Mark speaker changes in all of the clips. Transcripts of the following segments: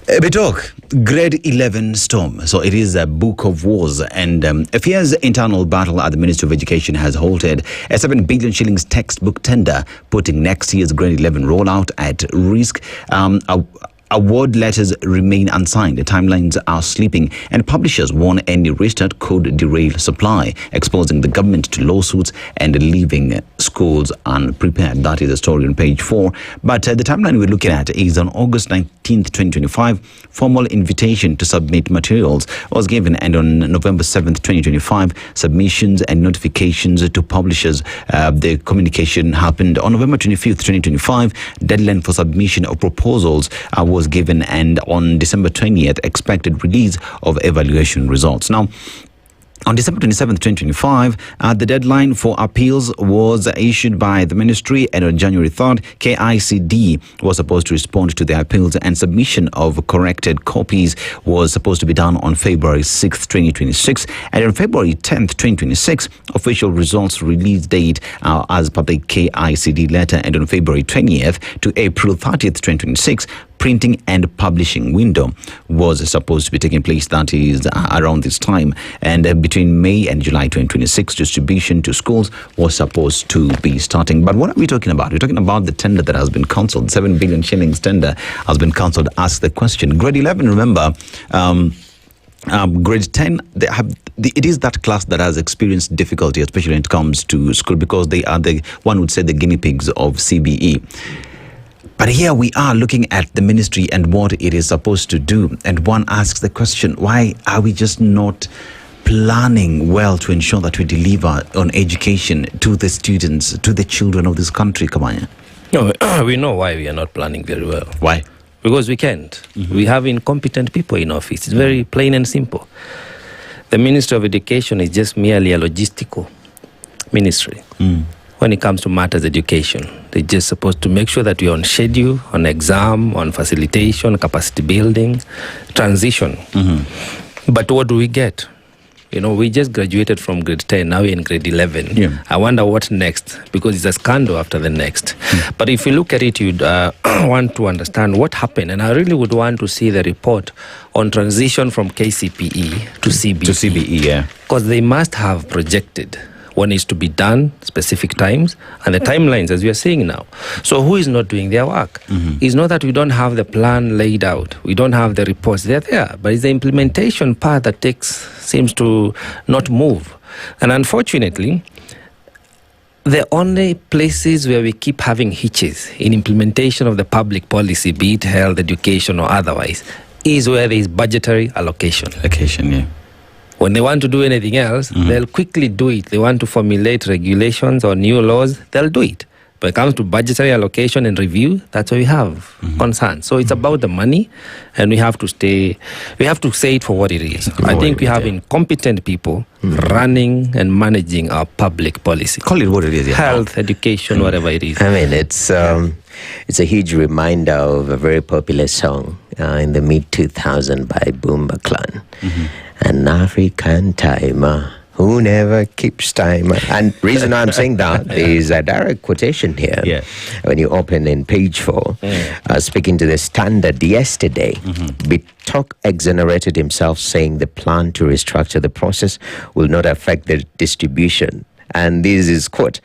Speaker 1: Bitok, grade 11 storm. So it is a book of wars, and a fierce internal battle at the Ministry of Education has halted a 7 billion shillings textbook tender, putting next year's grade 11 rollout at risk. Award letters remain unsigned, the timelines are sleeping, and publishers warn any restart could derail supply, exposing the government to lawsuits and leaving schools unprepared. That is the story on page 4. But the timeline we're looking at is on August 19th, 2025. Formal invitation to submit materials was given, and on November 7th, 2025, submissions and notifications to publishers. The communication happened on November 25th, 2025. Deadline for submission of proposals was given, and on December 20th, expected release of evaluation results. Now, on December 27th, 2025, the deadline for appeals was issued by the ministry, and on January 3rd, KICD was supposed to respond to the appeals, and submission of corrected copies was supposed to be done on February 6th, 2026. And on February 10th, 2026, official results release date as per the KICD letter, and on February 20th to April 30th, 2026, printing and publishing window was supposed to be taking place. That is around this time, and between May and July 2026, distribution to schools was supposed to be starting. But what are we talking about? We're talking about the tender that has been cancelled. 7 billion shillings tender has been cancelled. Ask the question. Grade 11, remember, grade 10, it is that class that has experienced difficulty, especially when it comes to school, because they are one would say the guinea pigs of CBE. But here we are looking at the ministry and what it is supposed to do. And one asks the question, why are we just not planning well to ensure that we deliver on education to the students, to the children of this country, Kamanya?
Speaker 2: No, we know why we are not planning very well.
Speaker 1: Why?
Speaker 2: Because we can't. Mm-hmm. We have incompetent people in office. It's very plain and simple. The Ministry of Education is just merely a logistical ministry. When it comes to matters education, they're just supposed to make sure that we're on schedule, on exam, on facilitation, capacity building, transition. But what do we get? You know, we just graduated from grade 10, now we're in grade 11.
Speaker 1: Yeah.
Speaker 2: I wonder what next, because it's a scandal after the next. But if you look at it, you'd want to understand what happened. And I really would want to see the report on transition from KCPE to CBE.
Speaker 1: To CBE, yeah.
Speaker 2: Because they must have projected what needs to be done, specific times, and the timelines, as we are seeing now. So who is not doing their work? It's not that we don't have the plan laid out. We don't have the reports. They're there. But it's the implementation part that seems to not move. And unfortunately, the only places where we keep having hitches in implementation of the public policy, be it health, education, or otherwise, is where there is budgetary allocation.
Speaker 1: Allocation, yeah.
Speaker 2: When they want to do anything else, they'll quickly do it. They want to formulate regulations or new laws, they'll do it. When it comes to budgetary allocation and review, that's where we have concerns. So it's about the money, and we have to say it for what it is. I think we have incompetent people running and managing our public policy.
Speaker 1: Call it what it is. Yeah.
Speaker 2: Health, education, whatever it is.
Speaker 3: I mean, it's a huge reminder of a very popular song in the mid-2000s by Boomba Clan. An African timer who never keeps time. And the reason I'm saying that is a direct quotation here.
Speaker 1: Yeah.
Speaker 3: When you open in page 4, speaking to the Standard yesterday, Bitok exonerated himself, saying the plan to restructure the process will not affect the distribution. And this is quote,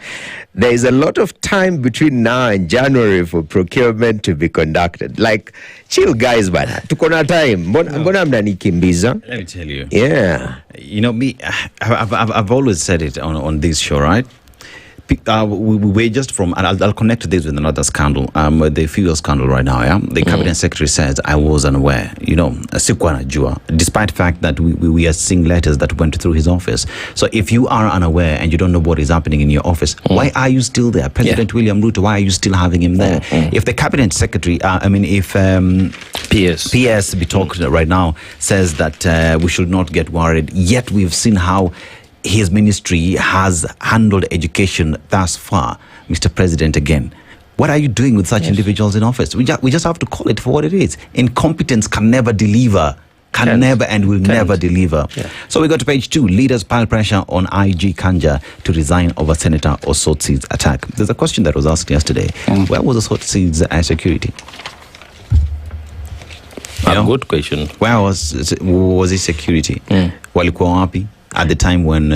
Speaker 3: there is a lot of time between now and January for procurement to be conducted. Like, chill guys, bana. Tukona time. Mbona mnanikimbiza?
Speaker 1: Let me tell you.
Speaker 3: Yeah.
Speaker 1: You know, I've always said it on this show, right? We're just from, and I'll connect this with another scandal, the fuel scandal right now, yeah? The cabinet secretary says, I was unaware, you know, sikuwa najua, despite the fact that we are seeing letters that went through his office. So if you are unaware and you don't know what is happening in your office, why are you still there? President William Ruto, why are you still having him there? If the cabinet secretary, if PS Bitok right now says that we should not get worried, yet we've seen how his ministry has handled education thus far, Mr. President, again. What are you doing with such individuals in office? We just have to call it for what it is. Incompetence can never deliver. Never deliver. Yeah. So we go to page 2. Leaders pile pressure on IG Kanja to resign over Senator Osotsi's attack. There's a question that was asked yesterday. Where was Osotsi's security?
Speaker 2: A good question.
Speaker 1: Where was his security? Walikuwa wapi at the time when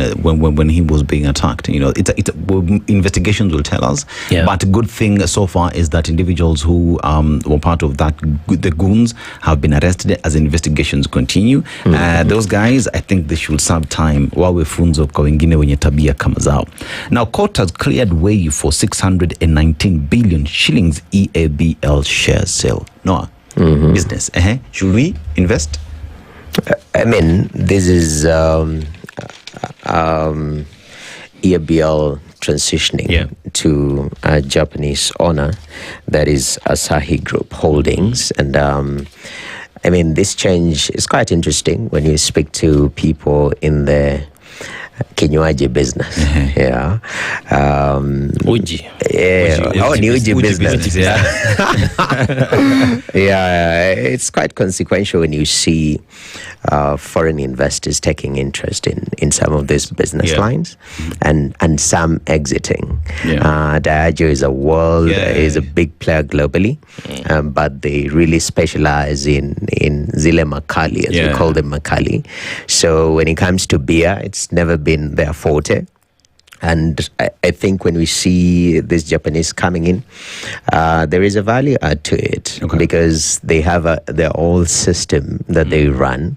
Speaker 1: he was being attacked? Investigations will tell us.
Speaker 2: Yeah.
Speaker 1: But good thing so far is that individuals who were part of that, the goons, have been arrested as investigations continue. Those guys, I think they should serve time. Wawe funzo kwa wengine wenye tabia kama zao. Now, court has cleared way for 619 billion shillings EABL share sale. Noah, business. Should we invest?
Speaker 3: I mean, this is EABL transitioning to a Japanese owner, that is Asahi Group Holdings. And I mean, this change is quite interesting when you speak to people in the kinywaji business.
Speaker 2: Uji.
Speaker 3: Uji business. It's quite consequential when you see foreign investors taking interest in some of these business lines and some exiting. Diageo is is a big player globally, but they really specialize in zile makali, as we call them makali. So when it comes to beer, it's never been their forte. And I think when we see this Japanese coming in, there is a value add to it because they have their whole system that they run.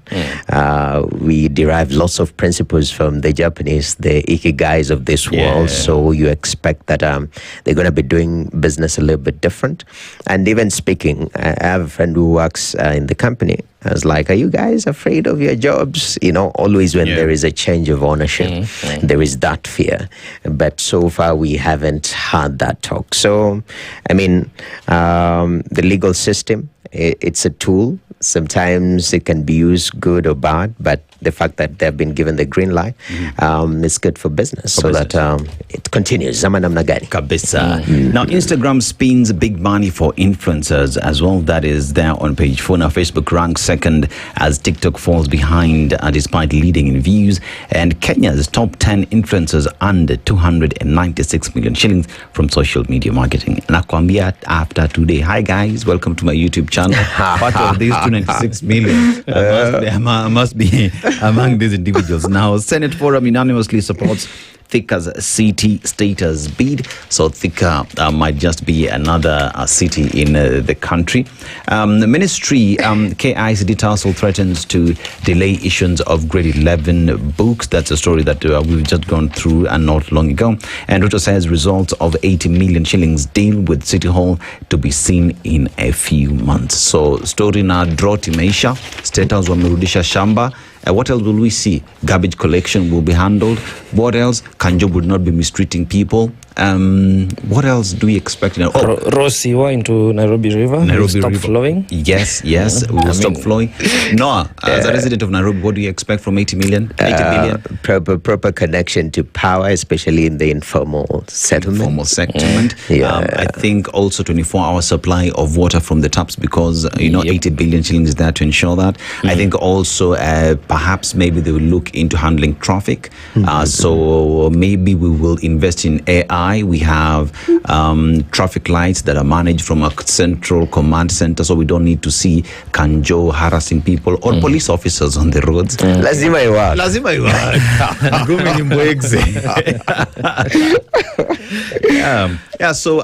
Speaker 3: We derive lots of principles from the Japanese, the ikigais of this world. So you expect that they're going to be doing business a little bit different. And even speaking, I have a friend who works in the company. I was like, are you guys afraid of your jobs? Always when there is a change of ownership, there is that fear. But so far, we haven't had that talk. So, I mean, the legal system, it's a tool. Sometimes it can be used good or bad, but the fact that they've been given the green light is good for business, that it continues.
Speaker 1: Kabisa. Now, Instagram spins big money for influencers as well. That is there on page 4. Now, Facebook ranks second as TikTok falls behind despite leading in views. And Kenya's top 10 influencers earned 296 million shillings from social media marketing. Nakwambia after today. Hi guys, welcome to my YouTube channel. Part of these 296 million must be among these individuals. Now, Senate Forum unanimously supports Thika's city status bid. So Thika might just be another city in the country. The ministry, KICD Tassel threatens to delay issuance of grade 11 books. That's a story that we've just gone through and not long ago. And Ruto says results of 80 million shillings deal with City Hall to be seen in a few months. So story na drought imeisha, State House wamerudisha shamba. What else will we see? Garbage collection will be handled. What else? Kanjo would not be mistreating people. What else do we expect?
Speaker 2: Rosiwa into Nairobi River. Stop flowing.
Speaker 1: Yes, we will stop flowing. Noah, as a resident of Nairobi, what do you expect from 80 million? 80 billion?
Speaker 3: Proper connection to power, especially in the informal settlement.
Speaker 1: I think also 24-hour supply of water from the taps because, 80 billion shillings is there to ensure that. I think also perhaps maybe they will look into handling traffic. So maybe we will invest in AI. We have traffic lights that are managed from a central command center, so we don't need to see Kanjo harassing people or police officers on the roads.
Speaker 3: Lazima iwa.
Speaker 1: So